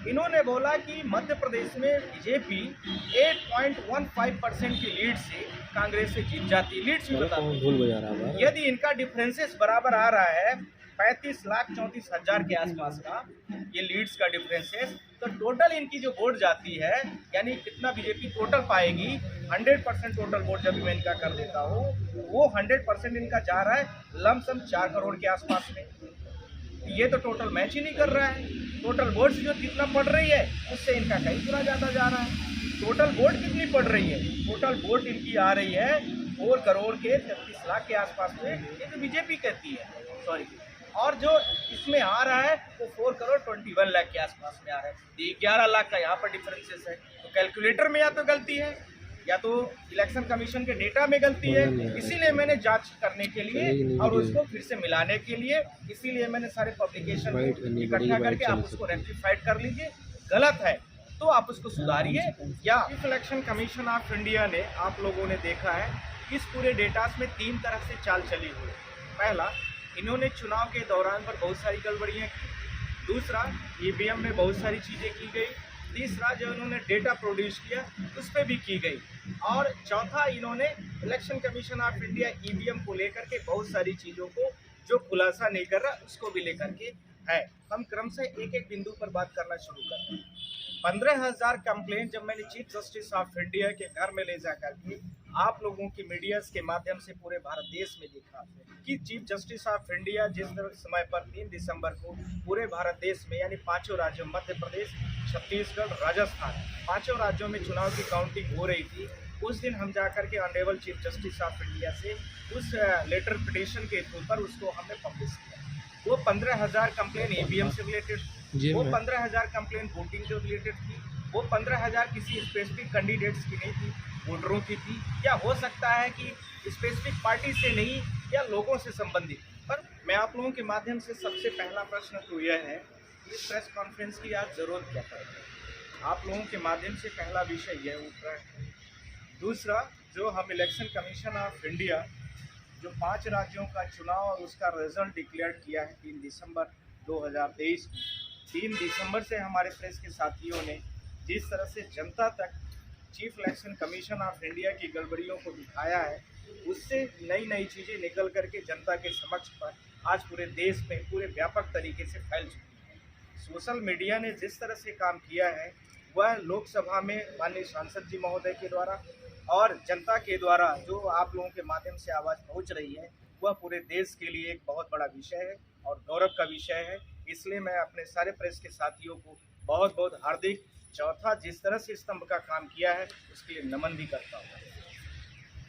इन्होंने बोला कि मध्य प्रदेश में बीजेपी 8.15% की लीड से कांग्रेस से जीत जाती है। लीड से बताते, यदि इनका डिफरेंसेस बराबर आ रहा है 35,34,000 के आसपास का, ये लीड्स का डिफरेंसेस, तो टोटल इनकी जो वोट जाती है, यानी कितना बीजेपी टोटल पाएगी, 100% टोटल वोट जब मैं इनका कर देता हूँ, वो 100% इनका जा रहा है लमसम 4 करोड़ के आसपास में। ये तो टोटल मैच ही नहीं कर रहा है। टोटल वोट्स जो कितना पड़ रही है उससे इनका कई गुना ज़्यादा जा रहा है। टोटल वोट कितनी पड़ रही है? टोटल वोट इनकी आ रही है 4 करोड़ के 33 लाख के आसपास में, ये तो बीजेपी कहती है, सॉरी। और जो इसमें आ रहा है वो 4 करोड़ 21 लाख के आसपास में आ रहा है। तो 11 लाख का यहाँ पर डिफरेंसेस है। तो कैलकुलेटर में या तो गलती है या तो इलेक्शन कमीशन के डेटा में गलती है। इसीलिए मैंने जांच करने के लिए और उसको फिर से मिलाने के लिए, इसीलिए मैंने सारे पब्लिकेशन इकट्ठा करके आप उसको रेक्टिफाइड कर लीजिए। गलत है तो आप उसको सुधारिए। या इलेक्शन कमीशन ऑफ इंडिया ने, आप लोगों ने देखा है, इस पूरे डेटास में 3 तरह से चाल चली हुई। पहला, इन्होंने चुनाव के दौरान पर बहुत सारी गड़बड़ियाँ की। दूसरा, ईवीएम में बहुत सारी चीज़ें की गई। तीसरा, जो इन्होंने डेटा प्रोड्यूस किया उस पर भी की गई। और चौथा, इन्होंने election commission of India EVM को लेकर के बहुत सारी चीज़ों को जो खुलासा नहीं कर रहा उसको भी लेकर के है। हम क्रम से एक एक बिंदु पर बात करना शुरू कर रहे हैं। 15,000 कंप्लेंट जब मैंने चीफ जस्टिस ऑफ इंडिया के घर में ले जा करके आप लोगों की मीडियाज के माध्यम से पूरे भारत देश में देखा कि चीफ जस्टिस ऑफ इंडिया जिस समय पर 3 दिसंबर को पूरे भारत देश में, यानी 5 राज्यों मध्य प्रदेश, छत्तीसगढ़, राजस्थान, 5 राज्यों में चुनाव की काउंटिंग हो रही थी, उस दिन हम जाकर के honourable chief justice of India से उस लेटर पिटिशन के थ्रू पर उसको हमने पब्लिश किया। वो 15,000 कंप्लेन ईवीएम से रिलेटेड, वो 15,000 कंप्लेन वोटिंग से रिलेटेड थी, वो 15,000 किसी स्पेसिफिक कैंडिडेट्स की नहीं थी, वोटरों की थी, या हो सकता है कि स्पेसिफिक पार्टी से नहीं या लोगों से संबंधित। पर मैं आप लोगों के माध्यम से सबसे पहला प्रश्न तो यह है कि प्रेस कॉन्फ्रेंस की आज ज़रूरत क्या है? आप लोगों के माध्यम से पहला विषय यह उठ रहा है। दूसरा, जो हम इलेक्शन कमीशन ऑफ इंडिया जो 5 राज्यों का चुनाव और उसका रिजल्ट डिक्लेयर किया है 3 दिसंबर 2023 को, 3 दिसंबर से हमारे प्रेस के साथियों ने जिस तरह से जनता तक chief election commission of India की गड़बड़ियों को दिखाया है, उससे नई नई चीज़ें निकल करके जनता के समक्ष पर आज पूरे देश में पूरे व्यापक तरीके से फैल चुकी है। सोशल मीडिया ने जिस तरह से काम किया है वह लोकसभा में माननीय सांसद जी महोदय के द्वारा और जनता के द्वारा जो आप लोगों के माध्यम से आवाज़ पहुंच रही है, वह पूरे देश के लिए एक बहुत बड़ा विषय है और गौरव का विषय है। इसलिए मैं अपने सारे प्रेस के साथियों को बहुत बहुत हार्दिक, चौथा जिस तरह से स्तंभ का काम किया है उसके लिए नमन भी करता हूँ।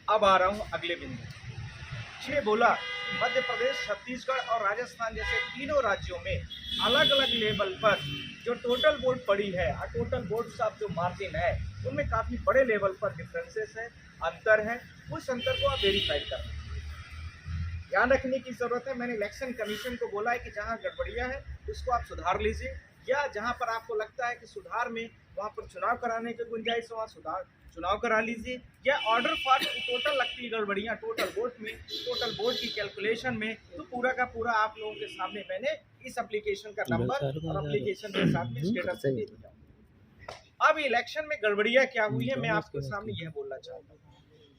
अब आ रहा हूँ अगले बिंदु। ये बोला कि मध्य प्रदेश, छत्तीसगढ़ और राजस्थान जैसे तीनों राज्यों में अलग अलग लेवल पर जो टोटल वोट पड़ी है और टोटल वोट का जो मार्जिन है उनमें काफ़ी बड़े लेवल पर डिफरेंसेस है, अंतर है। उस अंतर को आप वेरीफाई करना ध्यान रखने की ज़रूरत है। मैंने इलेक्शन कमीशन को बोला है कि जहाँ गड़बड़ियाँ है उसको आप सुधार लीजिए, या जहाँ पर आपको लगता है कि सुधार में वहाँ पर चुनाव कराने की गुंजाइश हो, वहाँ चुनाव करा लीजिए। या ऑर्डर फॉर टोटल लगती गड़बड़ियाँ टोटल वोट में, टोटल वोट की कैलकुलेशन में, तो पूरा का पूरा आप लोगों के सामने मैंने इस एप्लीकेशन का नंबर और एप्लीकेशन के साथ में स्टेटस दे दिया। अब इलेक्शन में गड़बड़ियाँ क्या हुई है मैं आपके सामने यह बोलना चाहता हूँ।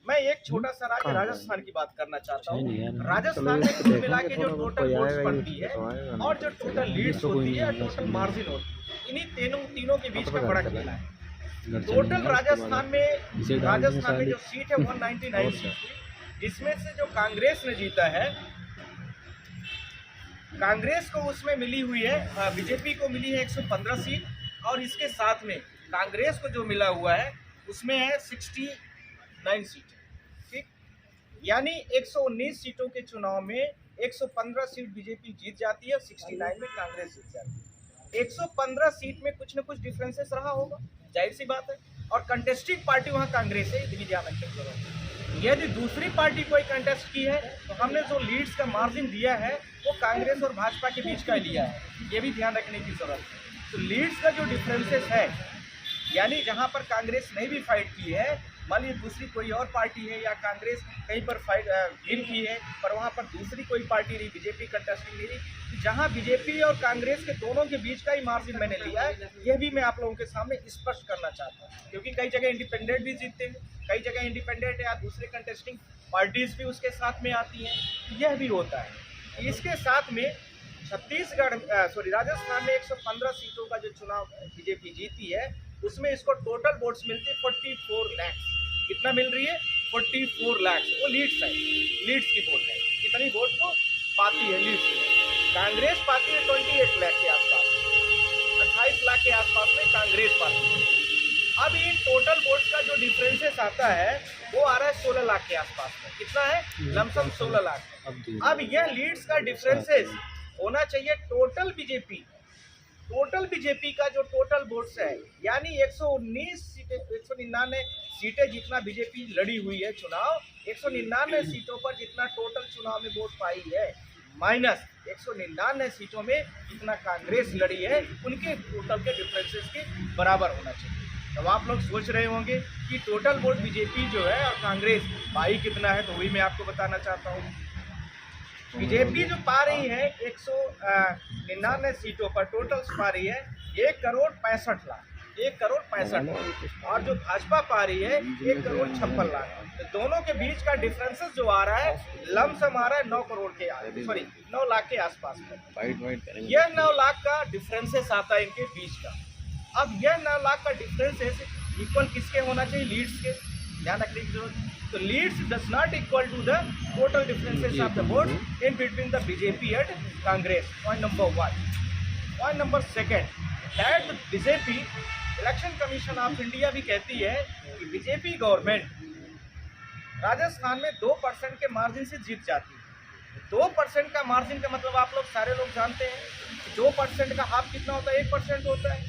मैं एक छोटा सा राज्य राजस्थान की बात करना चाहता हूँ। राजस्थान में कुल मिला के जो टोटल वोट्स पड़ती है और जो टोटल लीड्स होती है, टोटल मार्जिन होती है, इन्हीं तीनों के बीच में बड़ा खेला है। टोटल राजस्थान में जो सीट है 199 सीट, जिसमें से जो कांग्रेस ने जीता है, कांग्रेस को उसमें मिली हुई है, बीजेपी को मिली है 115 सीट, और इसके साथ में कांग्रेस को जो मिला हुआ है उसमें है 69 सीट। ठीक, यानी 119 सीटों के चुनाव में 115 सीट बीजेपी जीत जाती है, 69 में कांग्रेस जीत जाती है। 115 सीट में कुछ न कुछ डिफरेंसेस रहा होगा, जाहिर सी बात है, और कंटेस्टिंग पार्टी वहाँ कांग्रेस है, इतनी ध्यान रखने की जरूरत है। यदि दूसरी पार्टी कोई कंटेस्ट की है तो हमने जो लीड्स का मार्जिन दिया है वो कांग्रेस और भाजपा के बीच का लिया है, ये भी ध्यान रखने की जरूरत है। तो लीड्स का जो डिफरेंसेस है, यानी जहाँ पर कांग्रेस ने भी फाइट की है मान लीजिए दूसरी कोई और पार्टी है या कांग्रेस कहीं पर फाइट विन की है, पर वहाँ पर दूसरी कोई पार्टी नहीं, बीजेपी कंटेस्टिंग नहीं रही, जहाँ बीजेपी और कांग्रेस के दोनों के बीच का ही मार्जिन मैंने लिया है, यह भी मैं आप लोगों के सामने स्पष्ट करना चाहता हूँ। क्योंकि कई जगह इंडिपेंडेंट भी जीतते हैं, कई जगह इंडिपेंडेंट या दूसरे कंटेस्टिंग पार्टीज भी उसके साथ में आती हैं, यह भी होता है। इसके साथ में राजस्थान में 115 सीटों का जो चुनाव बीजेपी जीती है, उसमें इसको टोटल वोट्स मिलती है 44 लाख। कितना मिल रही है? 44 लाख। वो लीड्स है, लीड्स की वोट है। कितनी वोट को पाती है लीड्स में? कांग्रेस पाती है 28 लाख के आसपास, 28 लाख के आसपास में कांग्रेस पाती है। अब इन टोटल वोट्स का जो डिफरेंसेस आता है वो आ रहा है 16 लाख के आसपास में। कितना है? लमसम 16 लाख। अब यह लीड्स का डिफरेंसेस होना चाहिए टोटल बीजेपी का जो टोटल वोट्स है, यानी 119 सीटें, 199 सीटें जितना बीजेपी लड़ी हुई है चुनाव, 199 सीटों पर जितना टोटल चुनाव में वोट पाई है, माइनस 199 सीटों में जितना कांग्रेस लड़ी है, उनके टोटल के डिफरेंसेस के बराबर होना चाहिए। तो आप लोग सोच रहे होंगे कि टोटल वोट बीजेपी जो है और कांग्रेस पाई कितना है, तो वही मैं आपको बताना चाहता हूँ। बीजेपी जो पा रही है 199 सीटों पर टोटल पा रही है 1,65 लाख, 1,65 लाख, और जो भाजपा पा रही है 1,56 लाख। तो दोनों के बीच का डिफरेंसेस जो आ रहा है लमसम आ रहा है 9 लाख के आसपास में। यह 9 लाख का डिफरेंसेस आता है इनके बीच का। अब यह 9 लाख का डिफरेंसेस इक्वल किसके होना चाहिए? लीड्स के। ध्यान रखने की जरूरत है। So leads does not equal to the total differences of the votes in between the BJP and Congress. Point number 1. Point number 2. That the BJP Election Commission of India भी कहती है कि बीजेपी गवर्नमेंट राजस्थान में 2% के margin से जीत जाती है। 2% का मार्जिन का मतलब आप लोग सारे लोग जानते हैं। 2% का हाफ कितना होता है? 1% होता है।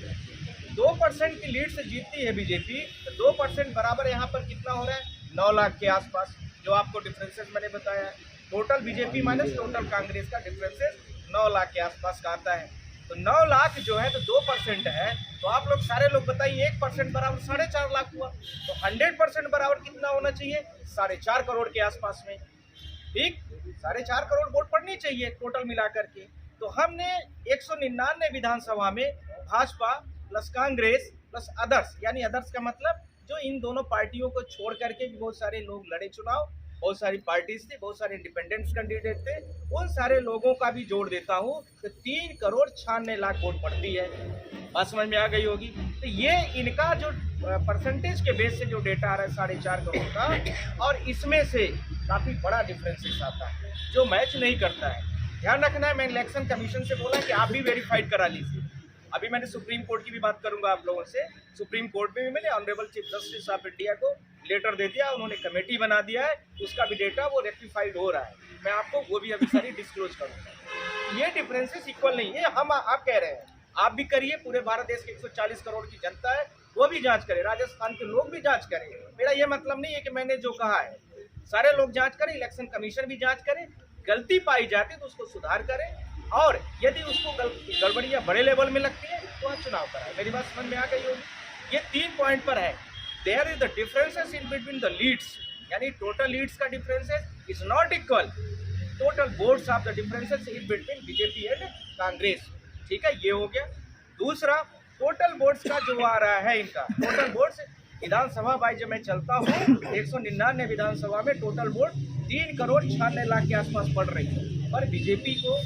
2% की लीड से जीतती है बीजेपी, तो 2% बराबर यहाँ पर कितना हो रहा है? 9 लाख के आसपास, जो आपको डिफरेंसेस मैंने बताया। Total BJP minus total Congress का डिफरेंसेस 9 लाख के आसपास का आता है। तो 9 लाख जो है तो 2% है, तो आप लोग सारे लोग बताइए 1% बराबर 4.5 लाख हुआ। तो 100% बराबर कितना होना चाहिए? 4.5 करोड़ के आसपास में। ठीक, 4.5 करोड़ वोट पड़नी चाहिए टोटल मिलाकर के। तो हमने 199 विधानसभा में Bhajpa plus Congress plus others, यानी अदर्स का मतलब जो इन दोनों पार्टियों को छोड़ करके भी बहुत सारे लोग लड़े चुनाव, बहुत सारी पार्टीज थी, बहुत सारे इंडिपेंडेंट कैंडिडेट थे, उन सारे लोगों का भी जोड़ देता हूँ तो 3,96,00,000 वोट पड़ती है। बात समझ में आ गई होगी। तो ये इनका जो परसेंटेज के बेस से जो डेटा आ रहा है 4.5 करोड़ का, और इसमें से काफ़ी बड़ा डिफरेंसेस आता है जो मैच नहीं करता है। ध्यान रखना है, मैं इलेक्शन कमीशन से बोला कि आप भी वेरीफाइड करा लीजिए। अभी मैंने सुप्रीम कोर्ट की भी बात करूंगा आप लोगों से। सुप्रीम कोर्ट में भी मैंने honourable chief justice of India को लेटर दे दिया, उन्होंने कमेटी बना दिया है, उसका भी डेटा वो रेक्टिफाइड हो रहा है। मैं आपको वो भी अभी सारी डिस्क्लोज करूंगा। ये डिफरेंसेस इक्वल नहीं है, हम आप कह रहे हैं, आप भी करिए। पूरे भारत देश के 140 करोड़ की जनता है, वो भी जांच करे, राजस्थान के लोग भी जांच करें। मेरा ये मतलब नहीं है कि मैंने जो कहा है सारे लोग जाँच करें, इलेक्शन कमीशन भी जाँच करे, गलती पाई जाती तो उसको सुधार करें, और यदि उसको गड़बड़ियाँ बड़े लेवल में लगती है तो वहाँ चुनाव कराए। मेरी बात समझ में आ गई होगी। ये 3 पॉइंट पर है। There is the differences in between the leads, यानी टोटल लीड्स का differences is not equal total votes of the differences in between BJP and Congress. ठीक है, ये हो गया। दूसरा, टोटल वोट्स का जो आ रहा है इनका टोटल वोट्स विधानसभा वाइज जब मैं चलता हूँ 199 विधानसभा में टोटल वोट 3,96,00,000 के आसपास पड़ रही है, और बीजेपी को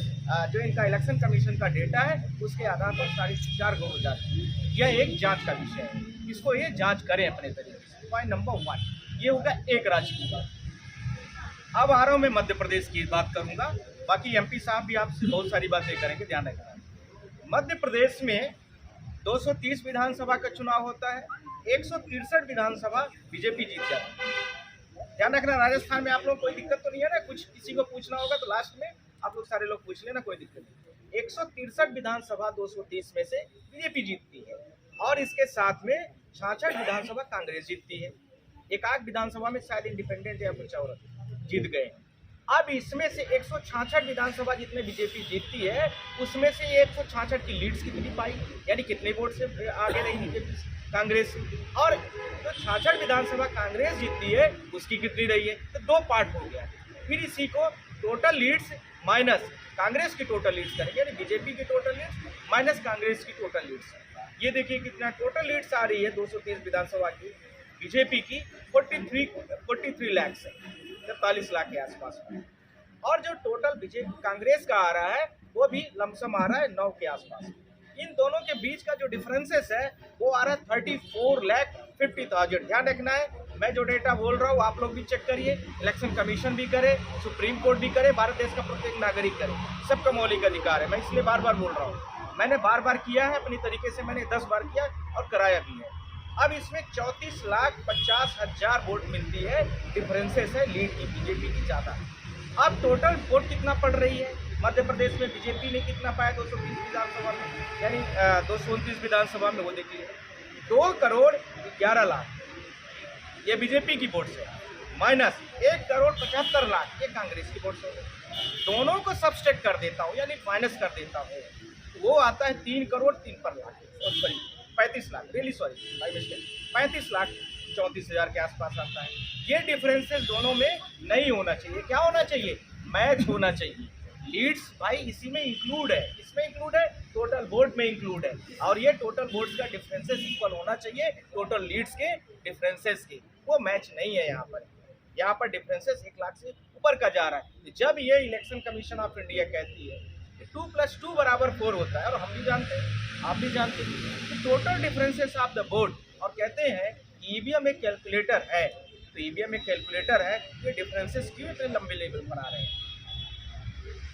जो इनका इलेक्शन कमीशन का डेटा है उसके आधार पर 4.5 करोड़ जाते हैं। यह एक जांच का विषय है, इसको ये जांच करें अपने तरीके से। पॉइंट नंबर 1 ये होगा एक राज्य की बात। अब आ रहा हूँ मैं मध्य प्रदेश की बात करूँगा, बाकी एमपी साहब भी आपसे बहुत सारी बातें करेंगे, ध्यान रखना। मध्य प्रदेश में 230 विधानसभा का चुनाव होता है, 163 विधानसभा बीजेपी जीत जाती है। ध्यान रखना, राजस्थान में आप लोग कोई दिक्कत तो नहीं है ना? कुछ किसी को पूछना होगा तो लास्ट में आप लोग सारे लोग पूछ लेना, कोई दिक्कत नहीं। 163 विधानसभा 230 में से बीजेपी जीतती है, और इसके साथ में 66 विधानसभा कांग्रेस जीतती है। एक आध विधानसभा में शायद इंडिपेंडेंट या कुछ और जीत गए। अब इसमें से 166 विधानसभा जितने बीजेपी जीतती है, उसमें से ये 166 की लीड्स कितनी पाई, यानी कितने वोट से आगे रही बीजेपी कांग्रेस। और जो 66 विधानसभा कांग्रेस जीतती है उसकी कितनी रही है, तो दो पार्ट हो गया। फिर इसी को टोटल लीड्स माइनस कांग्रेस की टोटल लीड्स करेंगे, यानी बीजेपी की टोटल लीड्स माइनस कांग्रेस की टोटल लीड्स। ये देखिए कितना टोटल लीड्स आ रही है 230 विधानसभा की, बीजेपी की 43 लाख से 43 लाख के आसपास में। और जो टोटल बीजेपी कांग्रेस का आ रहा है वो भी लमसम आ रहा है 9 के आसपास। इन दोनों के बीच का जो डिफरेंसेस है वो आ रहा है 34,50,000। ध्यान रखना है, मैं जो डेटा बोल रहा हूँ आप लोग भी चेक करिए, इलेक्शन कमीशन भी करे, सुप्रीम कोर्ट भी करे, भारत देश का प्रत्येक नागरिक करे, सबका मौलिक अधिकार है। मैं इसलिए बार बार बोल रहा हूँ, मैंने बार बार किया है अपनी तरीके से, मैंने 10 बार किया और कराया भी है। अब इसमें 34,50,000 वोट मिलती है, डिफरेंसेस है लीड की, बीजेपी की ज़्यादा। अब टोटल वोट कितना पड़ रही है मध्य प्रदेश में, बीजेपी ने कितना पाया 230 विधानसभा में, यानी 229 विधानसभा में, वो देखिए 2,11,00,000 ये बीजेपी की वोट से, माइनस 1,75,00,000 ये कांग्रेस की वोट से। दोनों को सबस्ट्रैक्ट कर देता हूँ, यानी माइनस कर देता हूँ, वो आता है 3,03,00,000 35 lakh, really sorry by mistake, 35,34,000 के आसपास आता है। ये डिफरेंसेस दोनों में नहीं होना चाहिए। क्या होना चाहिए, मैच होना चाहिए। लीड्स भाई इसी में इंक्लूड है, इसमें इंक्लूड है, टोटल वोट में इंक्लूड है, और ये टोटल वोट्स का डिफरेंसेस इक्वल होना चाहिए टोटल लीड्स के डिफरेंसेस के। वो मैच नहीं है यहाँ पर डिफरेंसेस 1 लाख से ऊपर का जा रहा है। जब ये इलेक्शन कमीशन ऑफ इंडिया कहती है 2+2 = 4 होता है, और हम भी जानते हैं, आप भी जानते हैं कि total differences of the vote, और कहते हैं ईवीएम एक कैलकुलेटर है, तो ईवीएम एक कैलकुलेटर है, ये डिफरेंसेस क्यों इतने लंबे लेवल पर आ रहे हैं,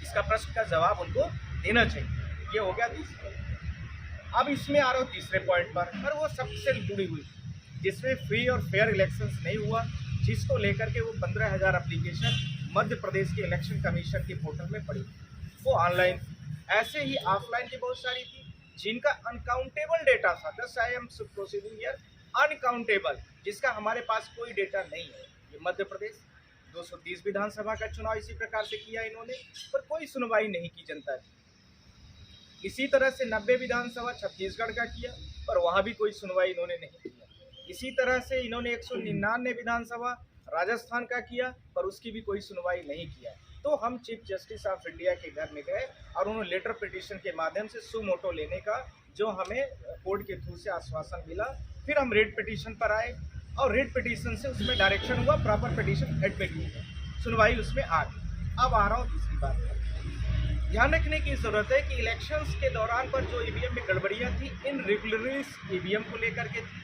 इसका प्रश्न का जवाब उनको देना चाहिए। ये हो गया दूसरा। अब इसमें आ रहा हूँ तीसरे पॉइंट पर वो सबसे जुड़ी हुई, जिसमें फ्री और फेयर इलेक्शंस नहीं हुआ, जिसको लेकर के वो 15,000 एप्लीकेशन मध्य प्रदेश के इलेक्शन कमीशन के पोर्टल में पड़ी, वो ऑनलाइन। ऐसे ही ऑफलाइन की बहुत सारी थी जिनका अनकाउंटेबल डेटा था। Just I am proceeding here uncountable, जिसका हमारे पास कोई डेटा नहीं है। ये मध्य प्रदेश 230 विधानसभा का चुनाव इसी प्रकार से किया इन्होंने, पर कोई सुनवाई नहीं की जनता की। इसी तरह से 90 विधानसभा छत्तीसगढ़ का किया, पर वहाँ भी कोई सुनवाई इन्होंने नहीं किया। इसी तरह से इन्होंने 199 विधानसभा राजस्थान का किया, पर उसकी भी कोई सुनवाई नहीं किया। तो हम चीफ जस्टिस ऑफ इंडिया के घर में गए और उन्होंने लेटर पिटीशन के माध्यम से सुमोटो लेने का जो हमें कोर्ट के थ्रू से आश्वासन मिला। फिर हम रेट पिटीशन पर आए और रेट पिटीशन से उसमें डायरेक्शन हुआ प्रॉपर पिटीशन एडमिट हुआ, सुनवाई उसमें आ गई। अब आ रहा हूँ दूसरी बात पर, ध्यान रखने की ज़रूरत है कि इलेक्शंस के दौरान पर जो ईवीएम में गड़बड़ियाँ थी, इन रेगुलरीज ईवीएम को लेकर के थी,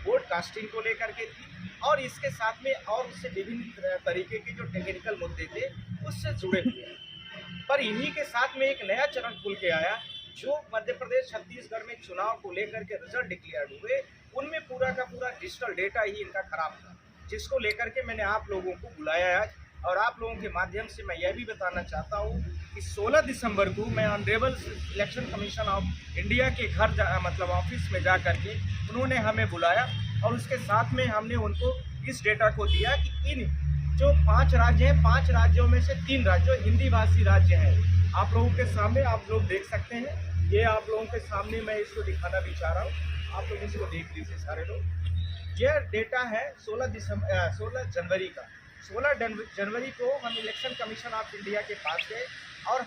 वोट कास्टिंग को लेकर के थी, और इसके साथ में और उससे विभिन्न तरीके के जो टेक्निकल मुद्दे थे उससे जुड़े हुए। पर इन्हीं के साथ में एक नया चरण खुल के आया, जो मध्य प्रदेश छत्तीसगढ़ में चुनाव को लेकर के रिजल्ट डिक्लेयर हुए, उनमें पूरा का पूरा डिजिटल डेटा ही इनका खराब था, जिसको लेकर के मैंने आप लोगों को बुलाया है। और आप लोगों के माध्यम से मैं यह भी बताना चाहता हूँ कि 16 दिसंबर को मैं honourable election commission of India के घर मतलब ऑफिस में जा करके उन्होंने हमें बुलाया, और उसके साथ में हमने उनको इस डेटा को दिया कि इन जो 5 राज्य हैं, 5 राज्यों में से 3 राज्य हिंदी भाषी राज्य हैं। आप लोगों के सामने आप लोग देख सकते हैं, ये आप लोगों के सामने मैं इसको दिखाना भी चाह रहा हूँ, आप लोग इसको देख लीजिए सारे लोग। यह डेटा है 16 जनवरी का। 16 जनवरी को हम इलेक्शन कमीशन ऑफ इंडिया के पास गए और